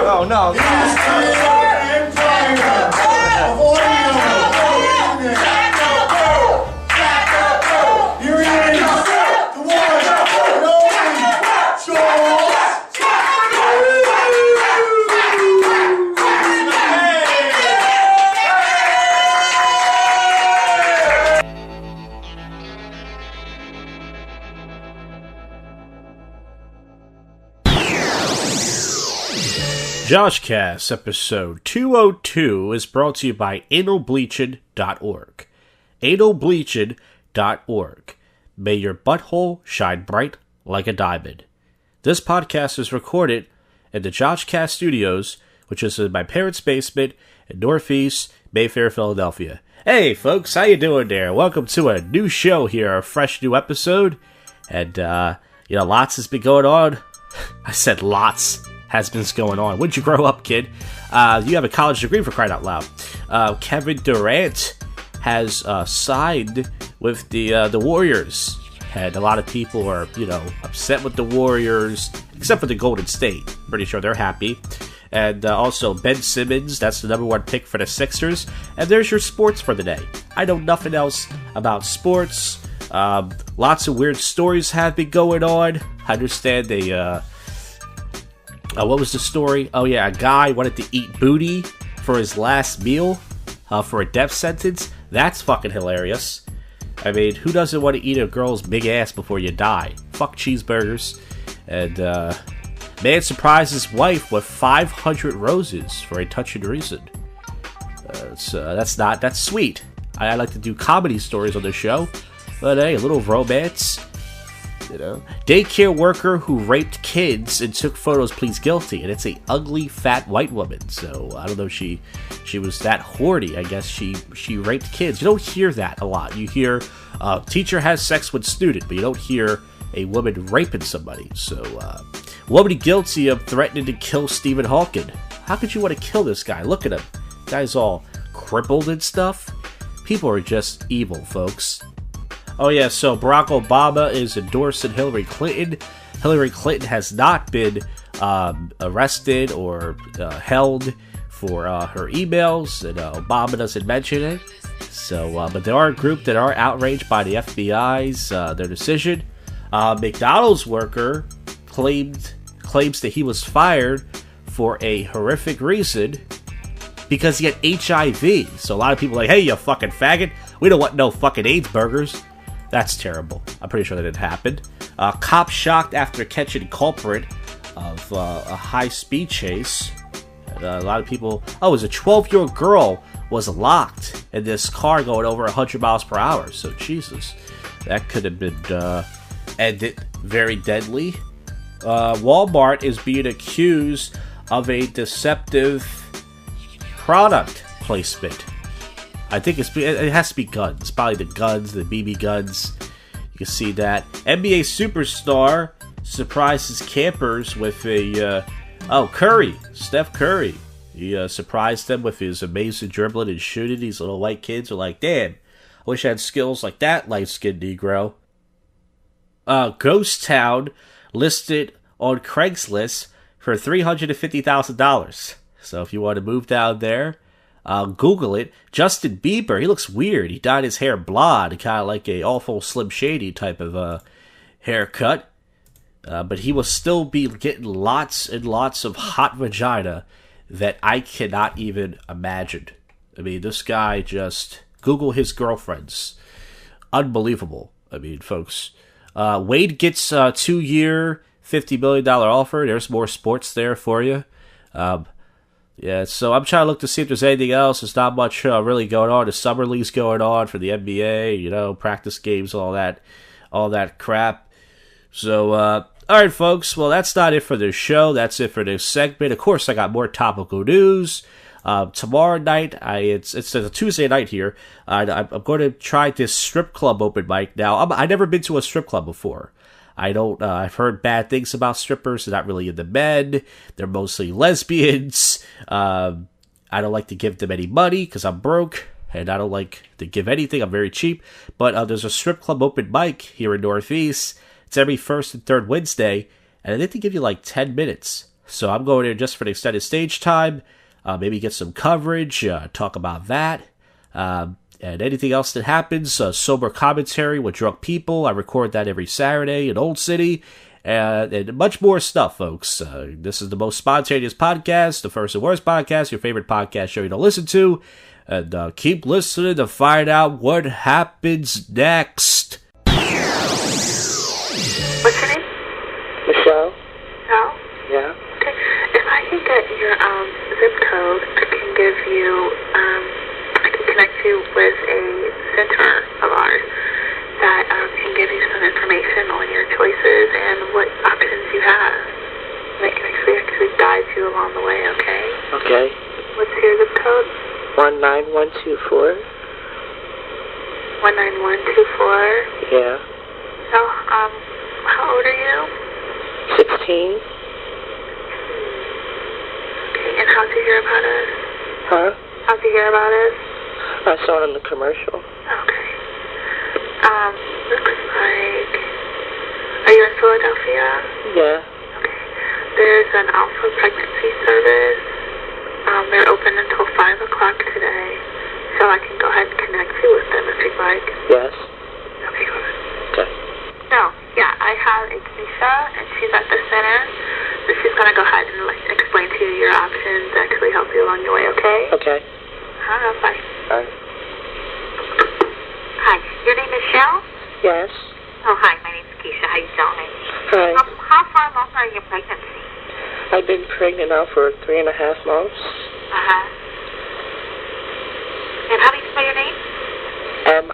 Oh, no. JoshCast episode 202 is brought to you by analbleaching.org. Analbleaching.org. May your butthole shine bright like a diamond. This podcast is recorded in the JoshCast studios, which is in my parents' basement in Northeast Mayfair, Philadelphia. Hey folks, how you doing there? Welcome to a new show here, a fresh new episode. And, lots has been going on. I said lots has been going on. When'd you grow up, kid? You have a college degree, for crying out loud. Kevin Durant has signed with the Warriors. And a lot of people are, upset with the Warriors, except for the Golden State. Pretty sure they're happy. And also Ben Simmons, that's the number one pick for the Sixers. And there's your sports for the day. I know nothing else about sports. Lots of weird stories have been going on. I understand they, what was the story? Oh yeah, a guy wanted to eat booty for his last meal for a death sentence. That's fucking hilarious. I mean, who doesn't want to eat a girl's big ass before you die? Fuck cheeseburgers. And man surprised his wife with 500 roses for a touching reason. That's sweet. I like to do comedy stories on the show, but hey, a little romance. Daycare worker who raped kids and took photos pleads guilty, and it's a ugly fat white woman. So I don't know, she was that horny. I guess she raped kids. You don't hear that a lot. You hear teacher has sex with student, but you don't hear a woman raping somebody. So woman guilty of threatening to kill Stephen Hawking. How could you want to kill this guy? Look at him. Guy's all crippled and stuff. People are just evil, folks. Oh yeah, so Barack Obama is endorsing Hillary Clinton. Hillary Clinton has not been arrested or held for her emails, and Obama doesn't mention it. So, but there are a group that are outraged by the FBI's their decision. McDonald's worker claims that he was fired for a horrific reason because he had HIV. So a lot of people are like, hey, you fucking faggot, we don't want no fucking AIDS burgers. That's terrible. I'm pretty sure that didn't happen. Cop shocked after catching culprit of a high-speed chase. And, a lot of people... Oh, it was a 12-year-old girl was locked in this car going over 100 miles per hour. So, Jesus. That could have been ended very deadly. Walmart is being accused of a deceptive product placement. I think it has to be guns. Probably the guns, the BB guns. You can see that. NBA superstar surprises campers with a... Curry. Steph Curry. He surprised them with his amazing dribbling and shooting. These little white kids are like, damn, I wish I had skills like that, light-skinned Negro. Ghost Town listed on Craigslist for $350,000. So if you want to move down there... Google it. Justin Bieber, he looks weird. He dyed his hair blonde, kind of like a awful Slim Shady type of haircut. But he will still be getting lots and lots of hot vagina that I cannot even imagine. I mean, this guy just... Google his girlfriends. Unbelievable. I mean, folks. Wade gets a 2-year, $50 million offer. There's more sports there for you. Yeah, so I'm trying to look to see if there's anything else. There's not much really going on. The summer league's going on for the NBA, practice games, all that crap. So, alright folks, well that's not it for this show. That's it for this segment. Of course, I got more topical news. Tomorrow night, it's a Tuesday night here. I'm going to try this strip club open mic. Now, I've never been to a strip club before. I've heard bad things about strippers. They're not really into men. They're mostly lesbians. I don't like to give them any money because I'm broke. And I don't like to give anything. I'm very cheap. But there's a strip club open mic here in Northeast. It's every first and third Wednesday. And I think they give you like 10 minutes So I'm going there just for the extended stage time, maybe get some coverage, talk about that, and anything else that happens, sober commentary with drunk people. I record that every Saturday in Old City, and much more stuff, folks. This is the most spontaneous podcast, the first and worst podcast, your favorite podcast show you don't listen to, and keep listening to find out what happens next. What's your name? Michelle? No? Yeah? Okay. If I can get your zip code, I can give you, I can connect you with a center of ours that can give you some information on your choices and what options you have. They can actually guide you along the way, okay? Okay. What's your zip code? 19124. 19124. Yeah. So, how old are you? 16. Okay, and how'd you hear about us? Huh? How'd you hear about us? I saw it in the commercial. Okay. Looks like... Are you in Philadelphia? Yeah. Okay. There's an Alpha Pregnancy Service. They're open until 5 o'clock today. So I can go ahead and connect you with them if you'd like. Yes. Okay, go ahead. Okay. So, yeah, I have a Keisha, and she's at the center. So she's going to go ahead and explain to you your options, actually help you along your way, okay? Okay. Bye. Alright. Hi, your name is Shell? Yes. Oh, hi, my name's Keisha. How you doing? Hi. How far along are you in pregnancy? I've been pregnant now for 3.5 months. Uh-huh. And how do you spell your name? Michelle.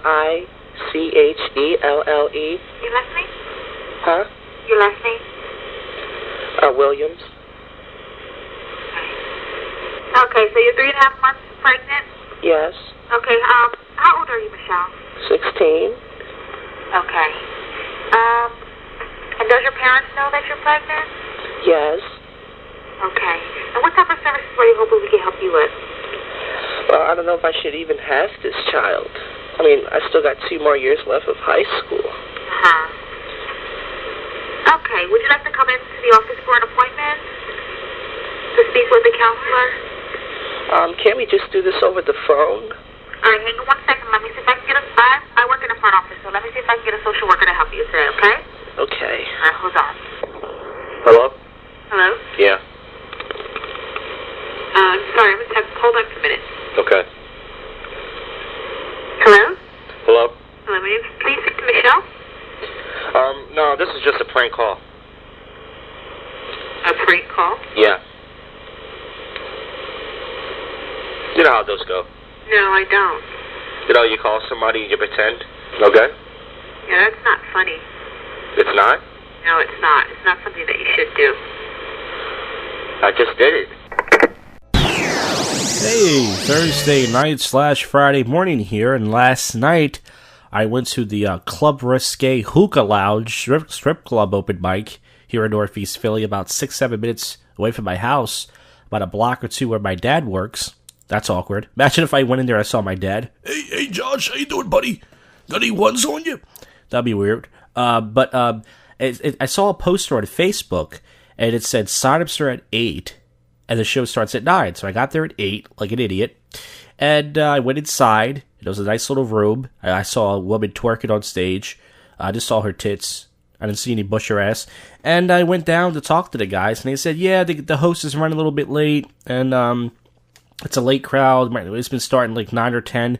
Your last name? Huh? Your last name? Williams. Okay, so you're 3.5 months pregnant? Yes. Okay, how old are you, Michelle? 16. Okay. And does your parents know that you're pregnant? Yes. Okay. And what type of services were you hoping we could help you with? Well, I don't know if I should even have this child. I mean, I still got 2 more years left of high school. Uh-huh. Okay, would you like to come into the office for an appointment to speak with the counselor? Can't we just do this over the phone? All right, hang on 1 second. Let me see if I can get I work in the front office, so let me see if I can get a social worker to help you today, okay? Okay. All right, hold on. Hello? Hello? Yeah. Sorry, I'm going to hold on for a minute. Okay. Hello? Hello? Hello, may you please speak to Michelle? No, this is just a prank call. A prank call? Yeah. You know how those go. No, I don't. You know, you call somebody and you pretend. Okay? Yeah, that's not funny. It's not? No, it's not. It's not something that you should do. I just did it. Hey, Thursday night / Friday morning here, and last night I went to the Club Risque Hookah Lounge strip club open mic here in Northeast Philly, about 6-7 minutes away from my house, about a block or two where my dad works. That's awkward. Imagine if I went in there and I saw my dad. Hey, Josh, how you doing, buddy? Got any ones on you? That'd be weird. But I saw a poster on Facebook, and it said sign-ups are at 8, and the show starts at 9. So I got there at 8, like an idiot, and I went inside. It was a nice little room. I saw a woman twerking on stage. I just saw her tits. I didn't see any bush or ass. And I went down to talk to the guys, and they said, yeah, the host is running a little bit late, and it's a late crowd. It's been starting like 9 or 10.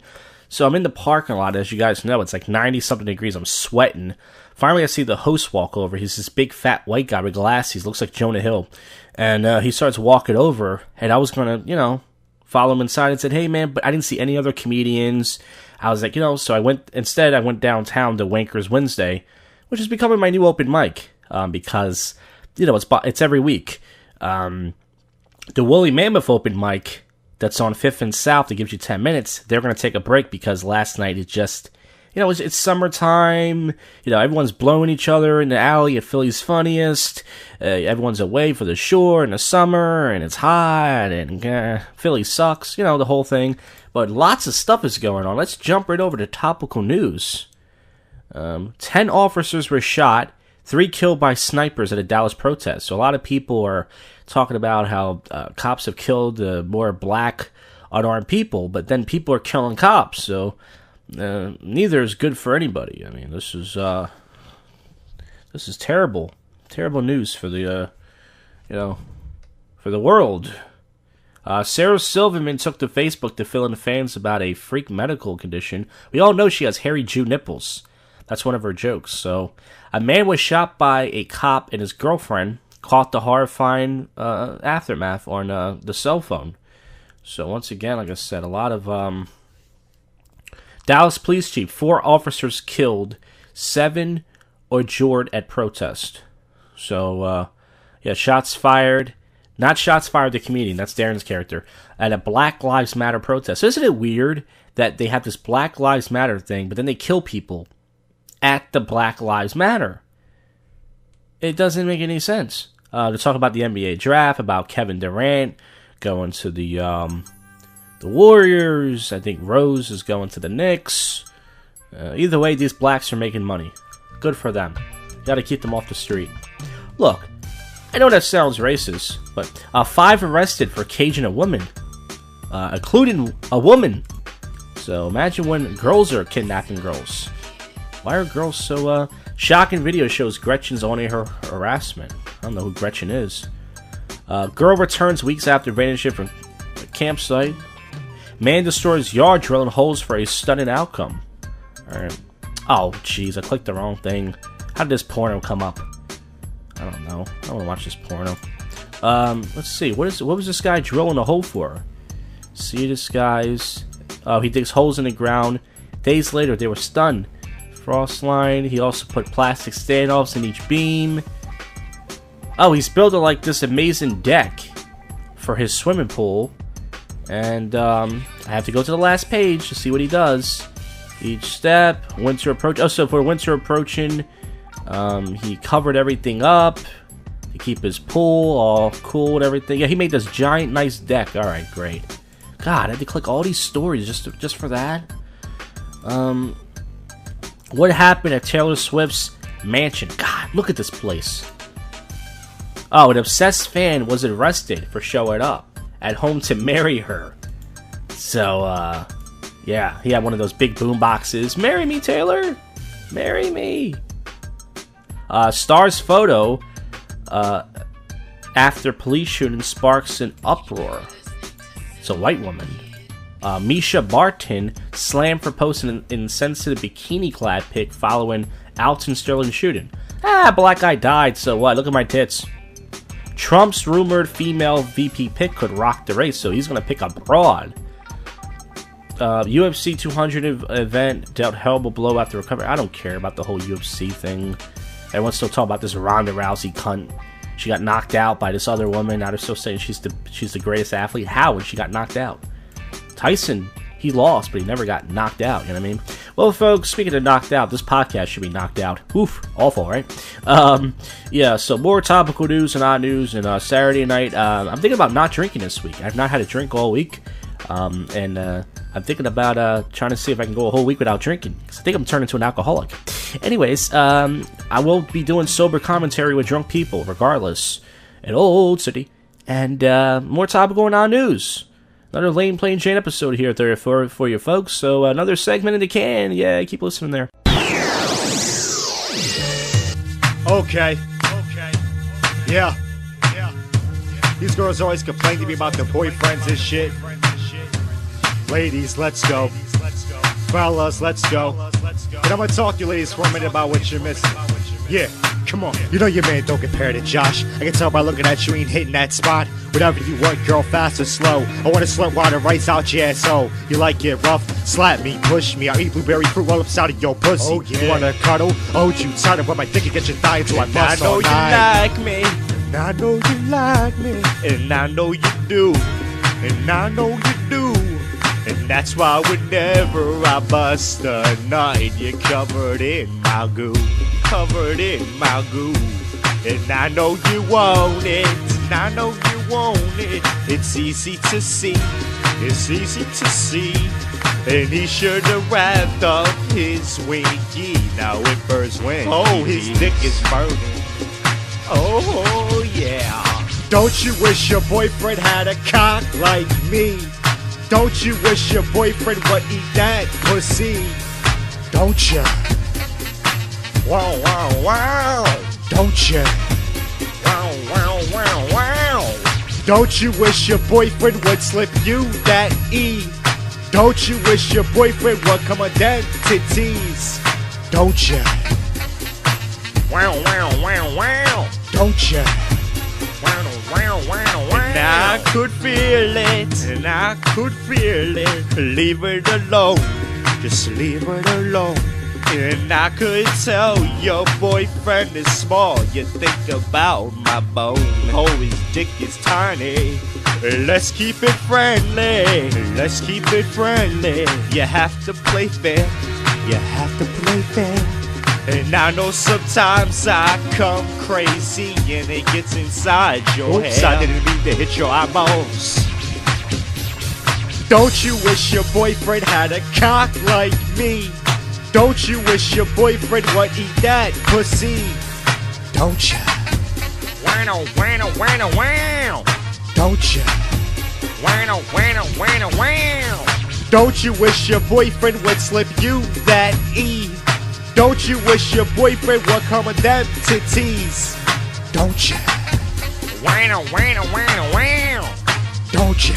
So I'm in the parking lot, as you guys know. It's like 90-something degrees. I'm sweating. Finally, I see the host walk over. He's this big, fat, white guy with glasses. Looks like Jonah Hill. And he starts walking over. And I was going to, follow him inside and said, hey, man, but I didn't see any other comedians. I was like, so I went downtown to Wankers Wednesday, which is becoming my new open mic. Because, it's every week. The Woolly Mammoth open mic that's on 5th and South that gives you 10 minutes, they're going to take a break because last night it just, it's summertime, everyone's blowing each other in the alley at Philly's Funniest, everyone's away for the shore in the summer, and it's hot, and Philly sucks, the whole thing, but lots of stuff is going on. Let's jump right over to topical news. 10 officers were shot, 3 killed by snipers at a Dallas protest. So a lot of people are talking about how cops have killed more black unarmed people, but then people are killing cops, so neither is good for anybody. I mean, this is terrible news for the for the world. Sarah Silverman took to Facebook to fill in fans about a freak medical condition. We all know she has hairy Jew nipples. That's one of her jokes. So, a man was shot by a cop and his girlfriend caught the horrifying aftermath on the cell phone. So, once again, like I said, a lot of Dallas Police Chief, 4 officers killed, 7 injured at protest. So, shots fired. Not shots fired at the comedian, that's Darren's character, at a Black Lives Matter protest. Isn't it weird that they have this Black Lives Matter thing, but then they kill people at the Black Lives Matter? It doesn't make any sense. To talk about the NBA draft, about Kevin Durant going to the Warriors. I think Rose is going to the Knicks. Either way, these blacks are making money. Good for them. Got to keep them off the street. Look, I know that sounds racist, but 5 arrested for caging a woman, including a woman. So imagine when girls are kidnapping girls. Why are girls so shocking? Video shows Gretchen's owning her harassment. I don't know who Gretchen is. Girl returns weeks after vanishing from a campsite. Man destroys yard drilling holes for a stunning outcome. Alright. Oh, jeez, I clicked the wrong thing. How did this porno come up? I don't know. I don't want to watch this porno. Let's see. What was this guy drilling a hole for? See this guy's... Oh, he digs holes in the ground. Days later, they were stunned. Frost line. He also put plastic standoffs in each beam. Oh, he's building like this amazing deck for his swimming pool. And I have to go to the last page to see what he does. Each step. Winter approach. Oh, so for winter approaching... he covered everything up to keep his pool all cool and everything. Yeah, he made this giant, nice deck. All right, great. God, I had to click all these stories just for that. What happened at Taylor Swift's mansion? God, look at this place. Oh, an obsessed fan was arrested for showing up at home to marry her. So, yeah, he had one of those big boom boxes. Marry me, Taylor. Marry me. Star's photo after police shooting sparks an uproar. It's a white woman. Misha Barton slammed for posting an insensitive bikini-clad pic following Alton Sterling shooting. Black guy died, so what? Look at my tits. Trump's rumored female VP pick could rock the race, so he's going to pick a broad. UFC 200 event dealt horrible blow after recovery. I don't care about the whole UFC thing. Everyone's still talking about this Ronda Rousey cunt. She got knocked out by this other woman. Now they're still saying she's the greatest athlete. How? When she got knocked out? Tyson, he lost, but he never got knocked out. You know what I mean? Well, folks, speaking of knocked out, this podcast should be knocked out. Oof, awful, right? Yeah, so more topical news and odd news. And Saturday night, I'm thinking about not drinking this week. I've not had a drink all week. And I'm thinking about trying to see if I can go a whole week without drinking, because I think I'm turning into an alcoholic. Anyways, I will be doing sober commentary with drunk people, regardless, at Old City. And more topical and on news. Another Lane Plain Jane episode here for you folks. So another segment in the can. Yeah, keep listening there. Okay. Yeah. These girls always complain to me about their boyfriends and shit. Ladies, let's go. Fellas, let's go. And I'm gonna talk to you ladies for a minute about what you're missing. Yeah, come on. You know your man don't compare to Josh. I can tell by looking at you ain't hitting that spot. Whatever you want, girl, fast or slow. I want to sweat water right out your asshole. You like it rough? Slap me, push me. I'll eat blueberry fruit roll ups out of your pussy. Oh, yeah. You wanna cuddle? Hold you tighter with my dick and get your thigh into my muscle. I know you like me. And I know you like me. And I know you do. And I know you do. And that's why whenever I bust a nut, you're covered in my goo. Covered in my goo. And I know you want it. And I know you want it. It's easy to see. It's easy to see. And he should have wrapped up his winky. Now it burns when his dick is burning. Oh yeah. Don't you wish your boyfriend had a cock like me? Don't you wish your boyfriend would eat that pussy? Don't ya? Wow, wow, wow. Don't ya? Wow, wow, wow, wow. Don't you wish your boyfriend would slip you that E? Don't you wish your boyfriend would come on them titties? Don't ya? Wow, wow, wow, wow. Don't ya? Wow, wow, wow, wow. And I could feel it, and I could feel it. Leave it alone, just leave it alone. And I could tell your boyfriend is small. You think about my bone. Oh, his dick is tiny. Let's keep it friendly. Let's keep it friendly. You have to play fair. You have to play fair. And I know sometimes I come crazy and it gets inside your head. I didn't mean to hit your eyeballs. Don't you wish your boyfriend had a cock like me? Don't you wish your boyfriend would eat that pussy? Don't ya? Wow, wow, wow, wow. Don't ya? Wow, wow, wow, wow. Don't you wish your boyfriend would slip you that E? Don't you wish your boyfriend would come on them titties? Don't ya? Wow, wow, wow, wow. Don't ya?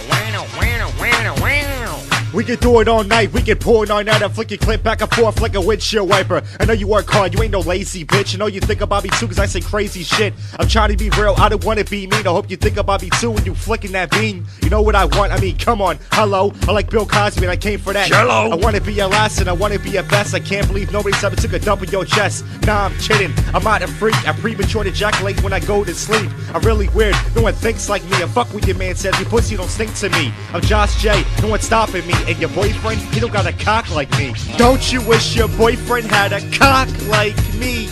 Wow, wow, wow, wow. We can do it all night, we can pull it all night. I flick your clip back and forth like a windshield wiper. I know you work hard, you ain't no lazy bitch. I know you think about me too, cause I say crazy shit. I'm trying to be real, I don't wanna be mean. I hope you think about me too when you flicking that bean. You know what I want, I mean, come on, hello. I like Bill Cosby and I came for that. Jello. I wanna be your last and I wanna be your best. I can't believe nobody's ever took a dump in your chest. Nah, I'm kidding, I'm not a freak. I premature ejaculate when I go to sleep. I'm really weird, no one thinks like me. I fuck with your man says your pussy don't stink to me. I'm Josh J, no one's stopping me. And your boyfriend, he don't got a cock like me. Don't you wish your boyfriend had a cock like me?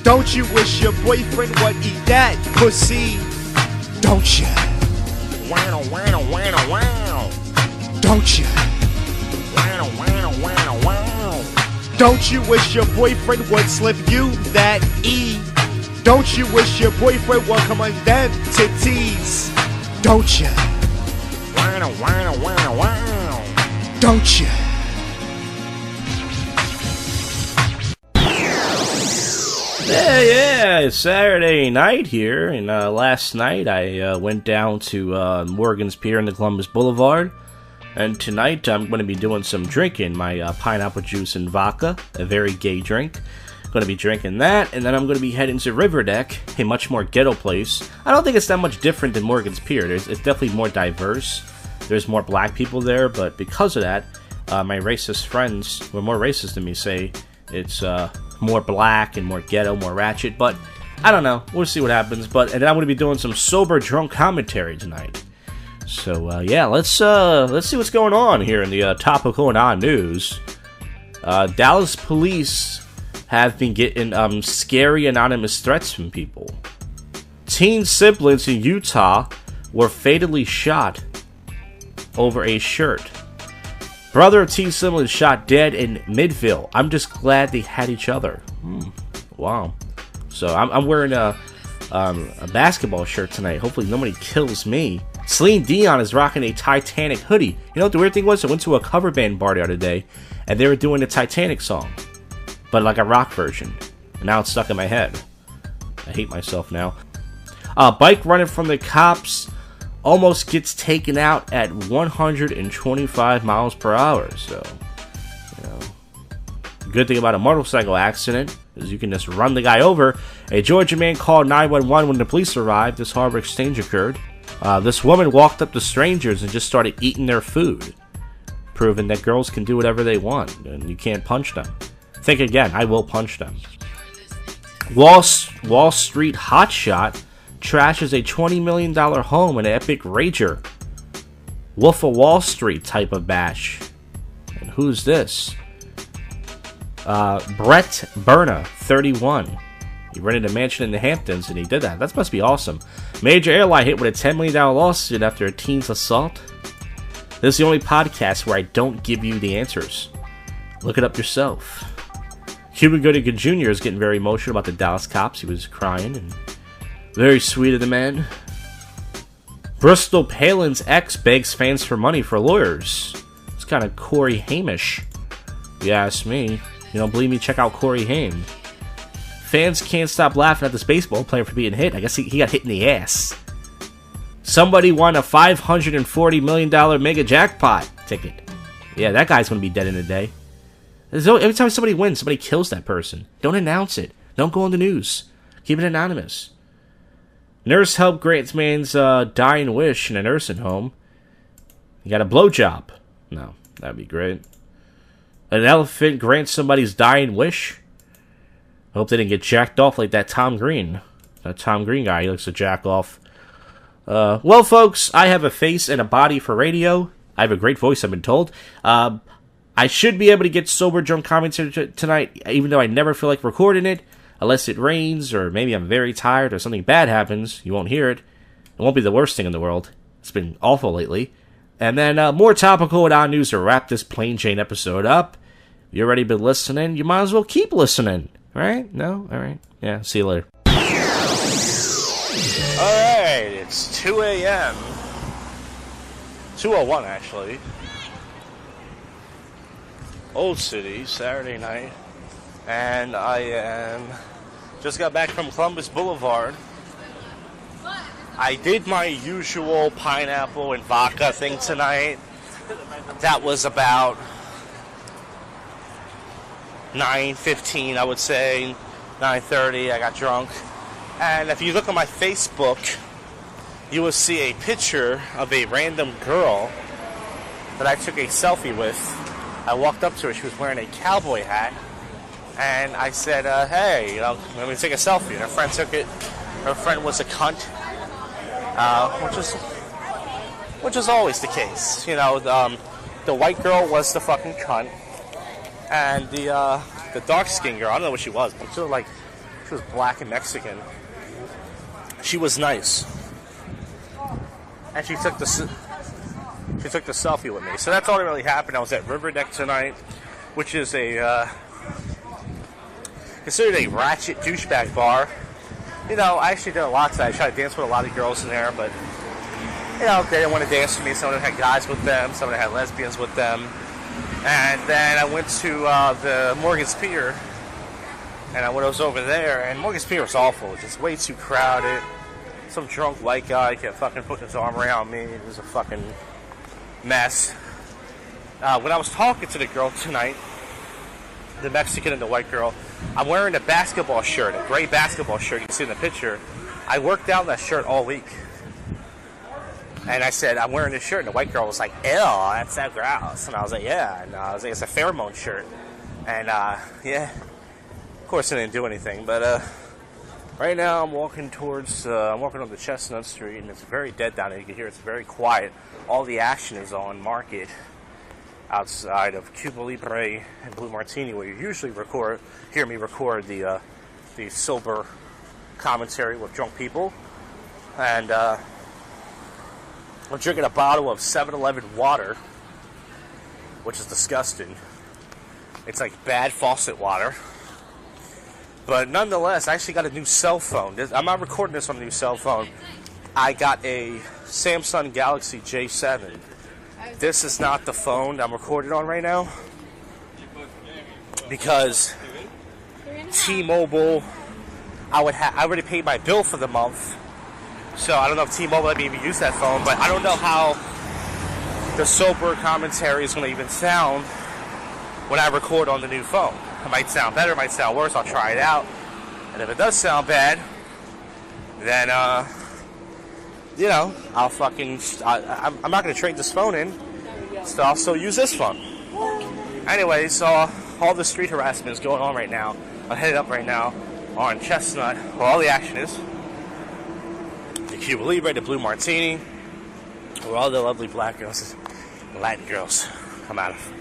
Don't you wish your boyfriend would eat that pussy? Don't ya? Wow, wow, wow, wow. Don't ya? Wow, wow, wow, wow. Don't you wish your boyfriend would slip you that E? Don't you wish your boyfriend would come on them titties? Don't ya? Wow, wow, wow, wow. Don't ya? Yeah, it's Saturday night here, and last night I went down to Morgan's Pier in the Columbus Boulevard, and tonight I'm going to be doing some drinking, my pineapple juice and vodka, a very gay drink. Going to be drinking that, and then I'm going to be heading to Riverdeck, a much more ghetto place. I don't think it's that much different than Morgan's Pier. It's definitely more diverse. There's more black people there, but because of that, my racist friends, who are more racist than me, say it's more black and more ghetto, more ratchet. But I don't know. We'll see what happens. And then I'm going to be doing some sober drunk commentary tonight. So yeah, let's see what's going on here in the topical and odd news. Dallas police have been getting scary anonymous threats from people. Teen siblings in Utah were fatally shot over a shirt. Brother of teen sibling shot dead in Midville. I'm just glad they had each other. Wow. So I'm wearing a basketball shirt tonight. Hopefully nobody kills me. Celine Dion is rocking a Titanic hoodie. You know what the weird thing was? I went to a cover band bar the other day, and they were doing the Titanic song, but like a rock version. And now it's stuck in my head. I hate myself now. Bike running from the cops almost gets taken out at 125 miles per hour. So, you know, good thing about a motorcycle accident is you can just run the guy over. A Georgia man called 911 when the police arrived. This horrible exchange occurred. This woman walked up to strangers and just started eating their food, proving that girls can do whatever they want and you can't punch them. Think again, I will punch them. Wall Street hotshot trashes a $20 million home in an epic rager. Wolf of Wall Street type of bash. And who's this? Brett Berna, 31. He rented a mansion in the Hamptons and he did that. That must be awesome. Major airline hit with a $10 million lawsuit after a teen's assault. This is the only podcast where I don't give you the answers. Look it up yourself. Cuba Gooding Jr. is getting very emotional about the Dallas cops. He was crying and Very sweet of the man. Bristol Palin's ex begs fans for money for lawyers. It's kind of Corey Haimish. You ask me. You don't believe me? Check out Corey Haim. Fans can't stop laughing at this baseball player for being hit. I guess he got hit in the ass. Somebody won a $540 million mega jackpot ticket. Yeah, that guy's going to be dead in a day. Every time somebody wins, somebody kills that person. Don't announce it. Don't go on the news. Keep it anonymous. Nurse helped grants man's dying wish in a nursing home. You got a blowjob. No, that'd be great. An elephant grants somebody's dying wish. I hope they didn't get jacked off like that Tom Green. That Tom Green guy, he likes to jack off. Well, folks, I have a face and a body for radio. I have a great voice, I've been told. I should be able to get sober drunk commentary tonight, even though I never feel like recording it. Unless it rains, or maybe I'm very tired, or something bad happens. You won't hear it. It won't be the worst thing in the world. It's been awful lately. And then more topical and on news to wrap this Plain Jane episode up. If you've already been listening, you might as well keep listening. Right? No? Alright. Yeah, see you later. Alright, it's 2 a.m. 2:01 actually. Old City, Saturday night. And I just got back from Columbus Boulevard. I did my usual pineapple and vodka thing tonight. That was about 9:15, I would say. 9:30, I got drunk. And if you look on my Facebook, you will see a picture of a random girl that I took a selfie with. I walked up to her, she was wearing a cowboy hat. And I said, hey, let me take a selfie. And her friend took it. Her friend was a cunt, which is always the case. You know, the white girl was the fucking cunt, and the dark-skinned girl, I don't know what she was, but she was black and Mexican. She was nice, and she took the selfie with me. So that's all that really happened. I was at Riverdeck tonight, which is considered a ratchet douchebag bar. You know, I actually did a lot today. I tried to dance with a lot of girls in there, but, you know, they didn't want to dance with me. Some of them had guys with them, some of them had lesbians with them. And then I went to the Morgan's Pier, and I was over there, and Morgan's Pier was awful. Just way too crowded. Some drunk white guy kept fucking putting his arm around me. It was a fucking mess. When I was talking to the girl tonight, the Mexican and the white girl, I'm wearing a basketball shirt, a gray basketball shirt you can see in the picture. I worked out that shirt all week. And I said, I'm wearing this shirt, and the white girl was like, ew, that's so gross. And I was like, yeah. And I was like, it's a pheromone shirt. And, yeah. Of course, I didn't do anything. But, right now, I'm walking on the Chestnut Street, and it's very dead down there. You can hear it's very quiet. All the action is on Market, outside of Cuba Libre and Blue Martini, where you usually hear me record the sober commentary with drunk people. And I'm drinking a bottle of 7-Eleven water, which is disgusting. It's like bad faucet water. But nonetheless, I actually got a new cell phone. I'm not recording this on a new cell phone. I got a Samsung Galaxy J7. This is not the phone I'm recording on right now, because T-Mobile, I already paid my bill for the month, so I don't know if T-Mobile let me even use that phone, but I don't know how the sober commentary is going to even sound when I record on the new phone. It might sound better, it might sound worse. I'll try it out, and if it does sound bad, then you know, I'm not going to trade this phone in, so I'll still use this phone. Anyway, so all the street harassment is going on right now. I'm headed up right now on Chestnut, where all the action is. The Cuba Libre, the Blue Martini, where all the lovely black girls and Latin girls come out of.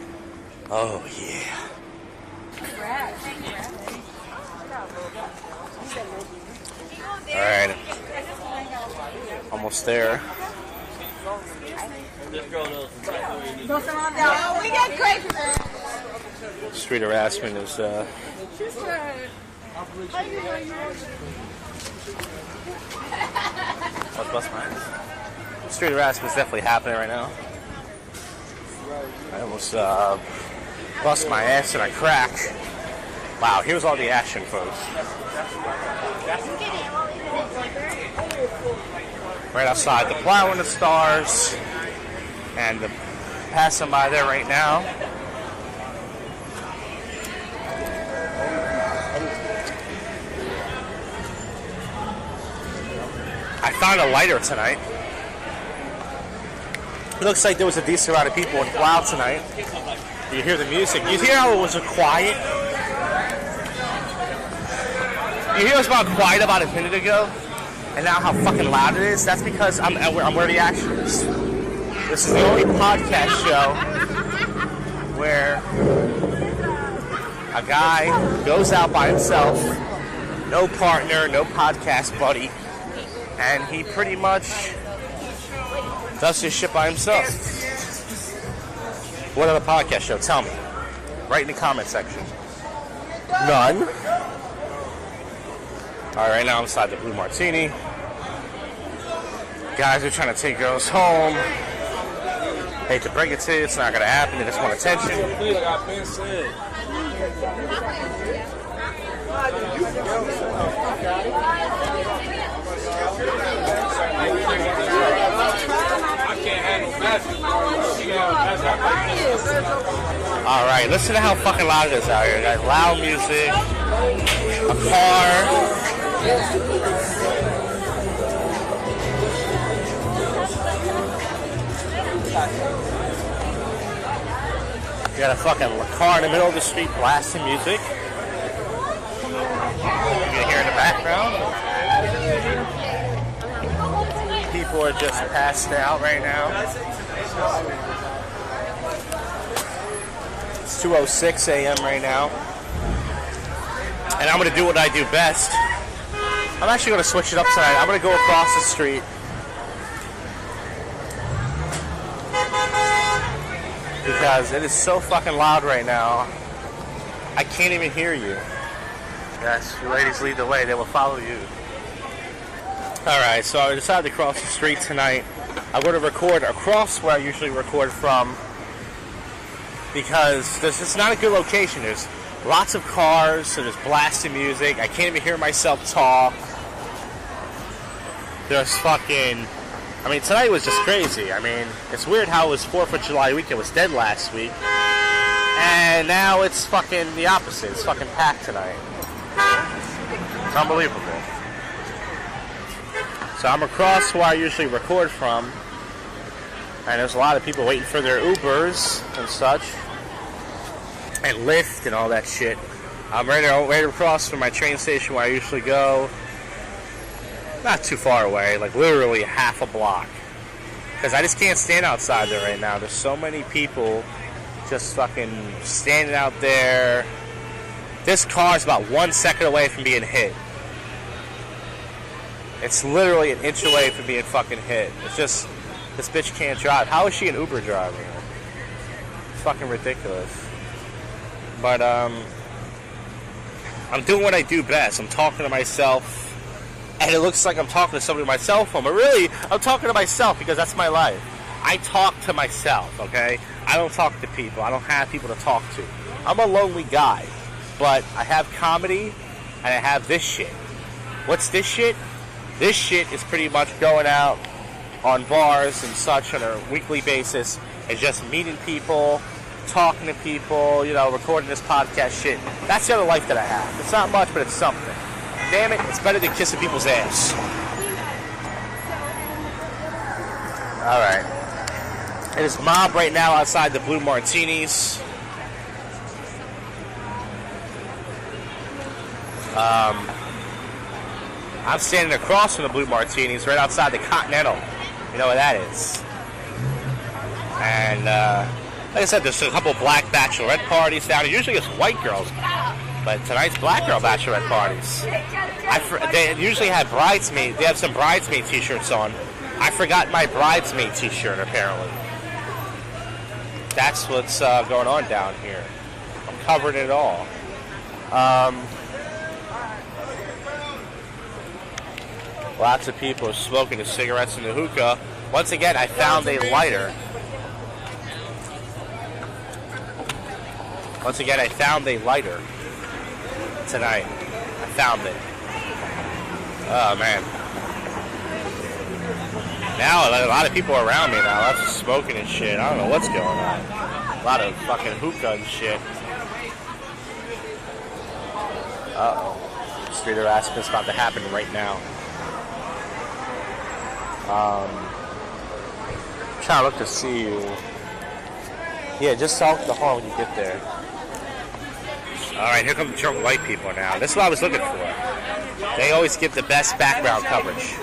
Oh, yeah. Alright. Almost there. We got crazy. Street harassment is Let's bust my ass. Street harassment is definitely happening right now. I almost bust my ass in a crack. Wow, here's all the action, folks. Right outside the Plow and the Stars. And passing by there right now. I found a lighter tonight. It looks like there was a decent amount of people in Plow tonight. You hear the music. You hear how it was quiet? You hear it was about quiet about a minute ago? And now how fucking loud it is? That's because I'm where the action is. This is the only podcast show where a guy goes out by himself, no partner, no podcast buddy, and he pretty much does his shit by himself. What other podcast show? Tell me. Right in the comment section. None. Alright, right now I'm inside the Blue Martini. Guys are trying to take girls home. Hate to break it to you, it's not going to happen. They just want attention. Alright, listen to how fucking loud it is out here, guys. Loud music, a car. You got a fucking car in the middle of the street blasting music. You can hear in the background. People are just passed out right now. It's 2:06 a.m. right now. And I'm going to do what I do best. I'm actually going to switch it up tonight. I'm going to go across the street. Because it is so fucking loud right now. I can't even hear you. Yes, you ladies lead the way. They will follow you. Alright, so I decided to cross the street tonight. I'm going to record across where I usually record from. Because it's not a good location. There's lots of cars, so there's blasting music. I can't even hear myself talk. There's fucking... I mean, tonight was just crazy. I mean, it's weird how it was 4th of July weekend was dead last week. And now it's fucking the opposite. It's fucking packed tonight. It's unbelievable. So I'm across where I usually record from. And there's a lot of people waiting for their Ubers and such. And Lyft and all that shit. I'm right across from my train station where I usually go. Not too far away, like literally half a block. Because I just can't stand outside there right now. There's so many people just fucking standing out there. This car is about 1 second away from being hit. It's literally an inch away from being fucking hit. It's just, this bitch can't drive. How is she an Uber driver? It's fucking ridiculous. But, I'm doing what I do best. I'm talking to myself. And it looks like I'm talking to somebody on my cell phone. But really, I'm talking to myself because that's my life. I talk to myself, okay? I don't talk to people. I don't have people to talk to. I'm a lonely guy. But I have comedy, and I have this shit. What's this shit? This shit is pretty much going out on bars and such on a weekly basis and just meeting people, talking to people, you know, recording this podcast shit. That's the other life that I have. It's not much, but it's something. Damn it, it's better than kissing people's ass. Alright. It is mob right now outside the Blue Martinis. I'm standing across from the Blue Martinis right outside the Continental. You know where that is. And, like I said, there's a couple black bachelorette parties down here. Usually it's white girls. But tonight's black girl bachelorette parties. They usually have bridesmaid. They have some bridesmaid t-shirts on. I forgot my bridesmaid t-shirt, apparently. That's what's going on down here. I'm covering it all. Lots of people smoking the cigarettes and the hookah. Once again, I found a lighter. Once again, I found a lighter tonight. I found it. Oh, man. Now, a lot of people around me now. Lots of smoking and shit. I don't know what's going on. A lot of fucking hookah and shit. Uh-oh. Street harassment's about to happen right now. I'm trying to look to see you. Yeah, just talk to the hall when you get there. Alright, here come the drunk white people now. This is what I was looking for. They always give the best background coverage.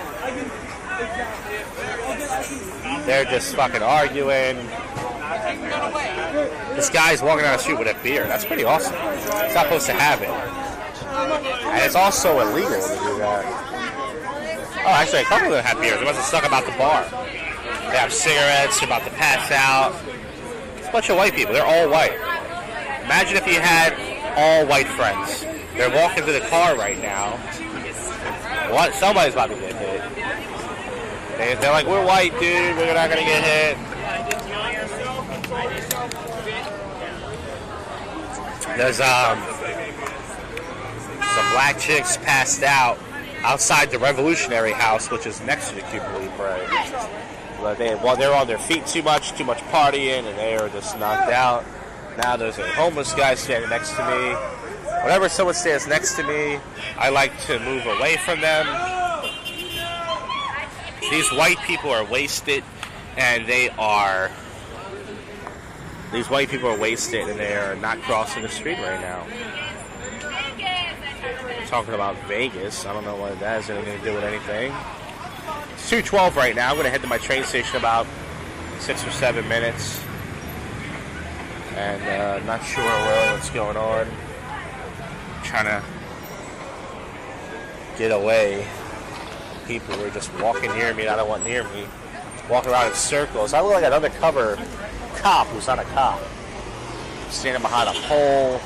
They're just fucking arguing. This guy's walking down the street with a beer. That's pretty awesome. It's not supposed to have it. And it's also illegal to do that. Oh, actually, a couple of them have beers. They must have stuck about the bar. They have cigarettes. They're about to pass out. It's a bunch of white people. They're all white. Imagine if you had all white friends. They're walking to the car right now. What? Somebody's about to get hit. They're like, we're white, dude. We're not going to get hit. There's some black chicks passed out outside the Revolutionary House, which is next to the Cuban Libre. But they're on their feet too much partying, and they are just knocked out. Now there's a homeless guy standing next to me. Whenever someone stands next to me, I like to move away from them. These white people are wasted, and these white people are wasted, and they are not crossing the street right now. Talking about Vegas. I don't know what that has anything to do with anything. It's 2:12 right now. I'm going to head to my train station about 6 or 7 minutes. And not sure really what's going on. Trying to get away. People who are just walking near me, not one near me. Walking around in circles. I look like an undercover cop who's not a cop. Standing behind a pole.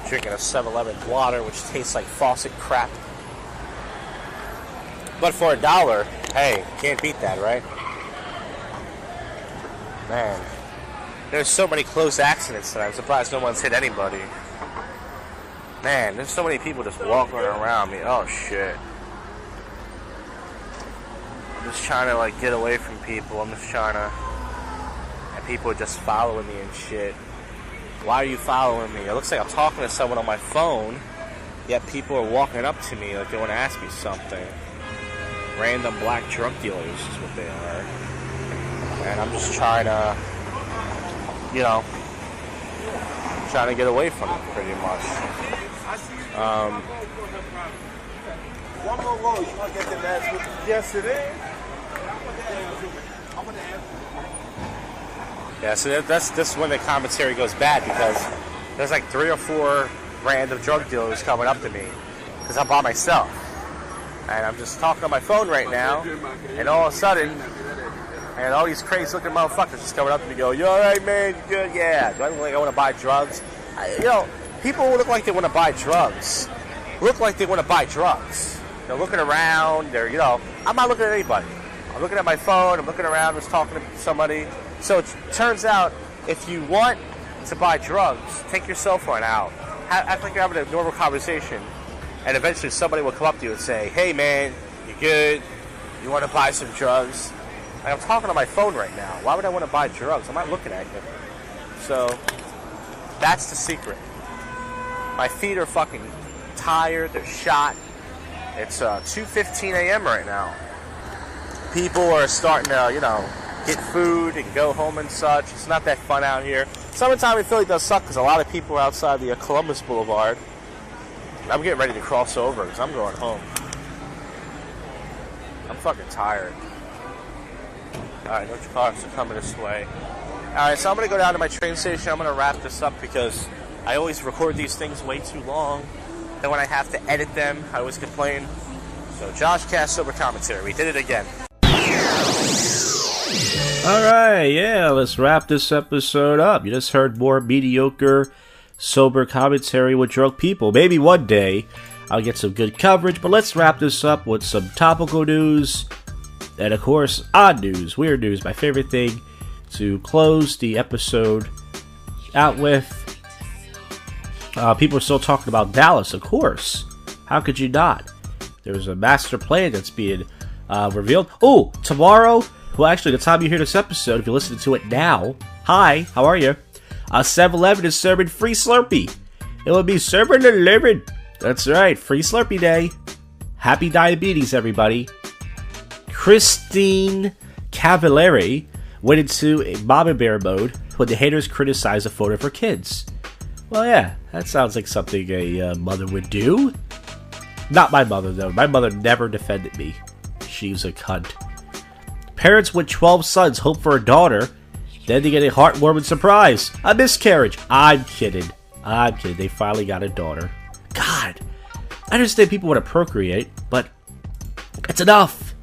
Drinking a 7-Eleven water, which tastes like faucet crap. But for $1, hey, can't beat that, right? Man, there's so many close accidents tonight. I'm surprised no one's hit anybody. Man, there's so many people just walking around me. Oh, shit. I'm just trying to, like, get away from people. I'm just trying to... And people are just following me and shit. Why are you following me? It looks like I'm talking to someone on my phone, yet people are walking up to me like they want to ask me something. Random black drug dealers is what they are. And I'm just trying to, trying to get away from it pretty much. One more roll. You want to get the last one? Yes, it is. Yeah, so that's when the commentary goes bad, because there's like 3 or 4 random drug dealers coming up to me because I'm by myself. And I'm just talking on my phone right now, and all of a sudden, and all these crazy looking motherfuckers just coming up to me and go, you alright, man? You good? Yeah. Do I look like I want to buy drugs? People who look like they want to buy drugs look like they want to buy drugs. They're looking around, I'm not looking at anybody. I'm looking at my phone, I'm looking around, just talking to somebody. So it turns out, if you want to buy drugs, take your cell phone out. Act like you're having a normal conversation. And eventually somebody will come up to you and say, hey man, you good? You want to buy some drugs? Like, I'm talking on my phone right now. Why would I want to buy drugs? I'm not looking at you. So, that's the secret. My feet are fucking tired. They're shot. It's 2:15 a.m. right now. People are starting to, get food and go home and such. It's not that fun out here. Summertime in Philly does suck because a lot of people are outside the Columbus Boulevard. I'm getting ready to cross over because I'm going home. I'm fucking tired. Alright, no cars are coming this way. Alright, so I'm going to go down to my train station. I'm going to wrap this up because I always record these things way too long. Then when I have to edit them, I always complain. So, JoshCast Sober Commentary. We did it again. Alright, yeah, let's wrap this episode up. You just heard more mediocre, sober commentary with drunk people. Maybe one day I'll get some good coverage, but let's wrap this up with some topical news. And of course, odd news, weird news, my favorite thing to close the episode out with. People are still talking about Dallas, of course. How could you not? There's a master plan that's being revealed. Oh, tomorrow, well, actually, the time you hear this episode, if you're listening to it now, hi, how are you? 7-Eleven is serving free Slurpee. It will be serving the living. That's right, free Slurpee Day. Happy diabetes, everybody. Christine Cavallari went into a Mama Bear mode when the haters criticized a photo of her kids. Well, yeah, that sounds like something a mother would do. Not my mother, though. My mother never defended me. She's a cunt. Parents with 12 sons hope for a daughter. Then they get a heartwarming surprise. A miscarriage. I'm kidding. They finally got a daughter. God. I understand people want to procreate, but it's enough.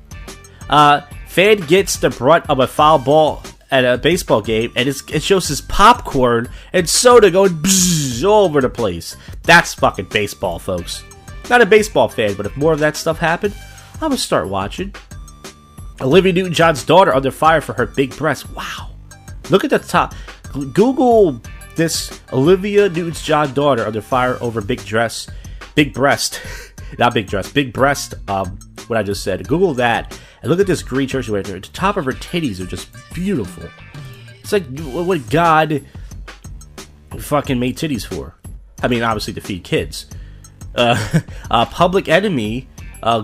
Fan gets the brunt of a foul ball at a baseball game, and it shows his popcorn and soda going bzzz all over the place. That's fucking baseball, folks. Not a baseball fan, but if more of that stuff happened, I would start watching. Olivia Newton-John's daughter under fire for her big breasts. Wow. Look at the top. Google this Olivia Newton-John daughter under fire over big breast. Not big dress, big breast, what I just said. Google that, and look at this green shirt she wears. The top of her titties are just beautiful. It's like what God fucking made titties for. I mean, obviously to feed kids. Public Enemy,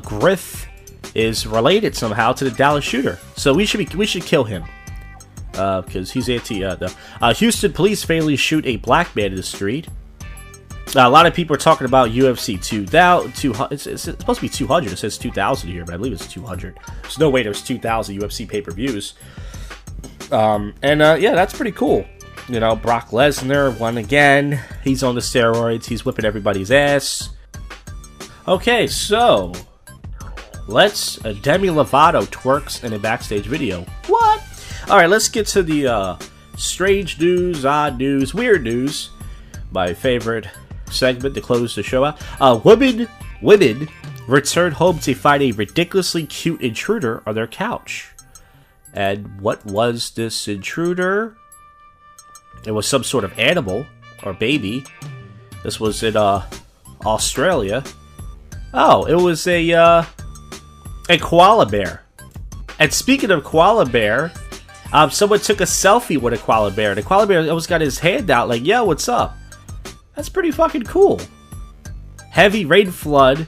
Griff is related somehow to the Dallas shooter, so we should kill him because he's anti. Houston police fatally shoot a black man in the street. A lot of people are talking about UFC 2000. It's supposed to be 200. It says 2,000 here, but I believe it's 200. There's no way there's 2,000 UFC pay-per-views. Yeah, that's pretty cool. You know, Brock Lesnar won again. He's on the steroids. He's whipping everybody's ass. Okay, so let's Demi Lovato twerks in a backstage video. What? All right, let's get to the strange news, odd news, weird news. My favorite segment to close the show out. Women return home to find a ridiculously cute intruder on their couch. And what was this intruder? It was some sort of animal or baby. This was in Australia. Oh, it was a koala bear. And speaking of koala bear, someone took a selfie with a koala bear. The koala bear almost got his hand out like, yo, what's up? That's pretty fucking cool. Heavy rain floods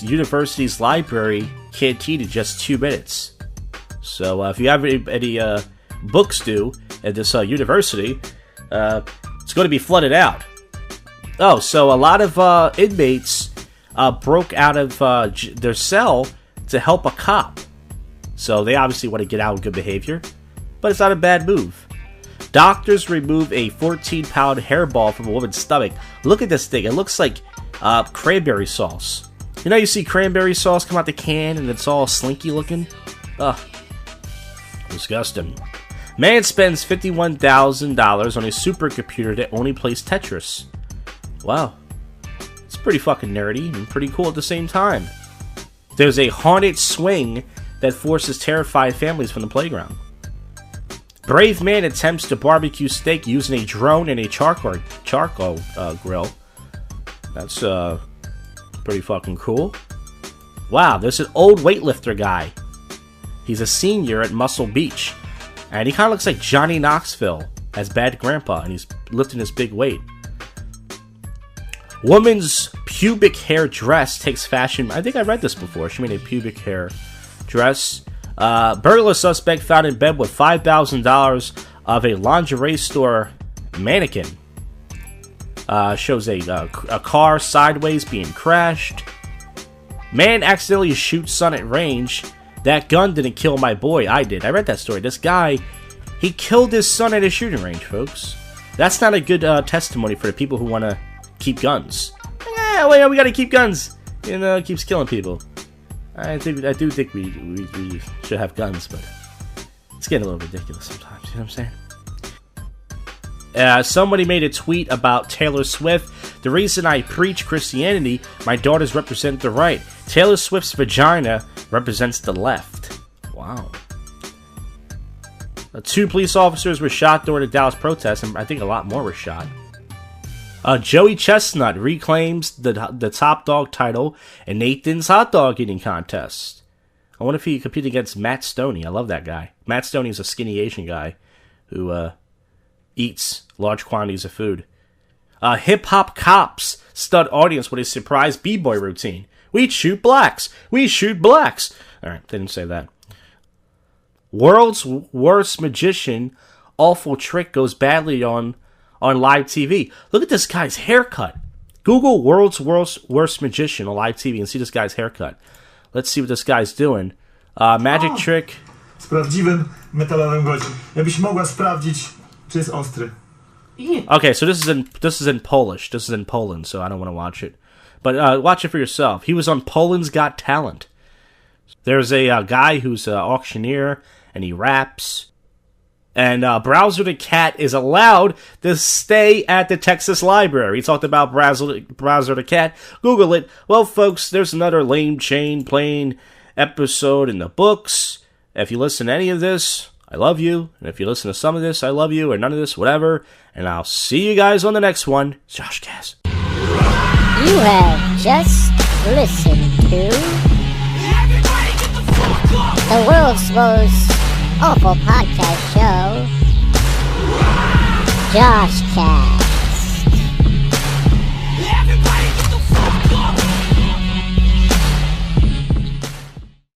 university's library canteen in just 2 minutes. So if you have any books due at this university, it's going to be flooded out. Oh, so a lot of inmates broke out of their cell to help a cop. So they obviously want to get out in good behavior, but it's not a bad move. Doctors remove a 14-pound hairball from a woman's stomach. Look at this thing. It looks like cranberry sauce. You know, you see cranberry sauce come out the can and it's all slinky looking? Ugh. Disgusting. Man spends $51,000 on a supercomputer that only plays Tetris. Wow. It's pretty fucking nerdy and pretty cool at the same time. There's a haunted swing that forces terrified families from the playground. Brave man attempts to barbecue steak using a drone and a charcoal grill. That's pretty fucking cool. Wow, there's an old weightlifter guy. He's a senior at Muscle Beach. And he kind of looks like Johnny Knoxville as Bad Grandpa, and he's lifting this big weight. Woman's pubic hair dress takes fashion. I think I read this before. She made a pubic hair dress. Burglar suspect found in bed with $5,000 of a lingerie store mannequin. Shows a car sideways being crashed. Man accidentally shoots son at range. That gun didn't kill my boy. I did. I read that story. This guy, he killed his son at a shooting range, folks. That's not a good testimony for the people who want to keep guns. Yeah, well, we got to keep guns. You know, it keeps killing people. I do think we should have guns, but it's getting a little ridiculous sometimes. You know what I'm saying? Somebody made a tweet about Taylor Swift. The reason I preach Christianity, my daughters represent the right. Taylor Swift's vagina represents the left. Wow. 2 police officers were shot during the Dallas protest, and I think a lot more were shot. Joey Chestnut reclaims the top dog title in Nathan's hot dog eating contest. I wonder if he competed against Matt Stoney. I love that guy. Matt Stoney is a skinny Asian guy who eats large quantities of food. Hip-hop cops stud audience with a surprise b-boy routine. We shoot blacks. We shoot blacks. Alright, they didn't say that. World's worst magician, awful trick goes badly on live TV. Look at this guy's haircut. Google world's worst magician on live TV and see this guy's haircut. Let's see what this guy's doing. Magic trick. Z prawdziwym metalowym godziem. Jakbyś mogła sprawdzić, czy jest ostry. Okay, so this is in Polish. This is in Poland, so I don't want to watch it. But watch it for yourself. He was on Poland's Got Talent. There's a guy who's an auctioneer, and he raps. And Browser the Cat is allowed to stay at the Texas Library. He talked about Browser the Cat. Google it. Well, folks, there's another lame chain plane episode in the books. If you listen to any of this, I love you. And if you listen to some of this, I love you. Or none of this, whatever. And I'll see you guys on the next one. JoshCast. You have just listened to the world's most awful podcast show, JoshCast.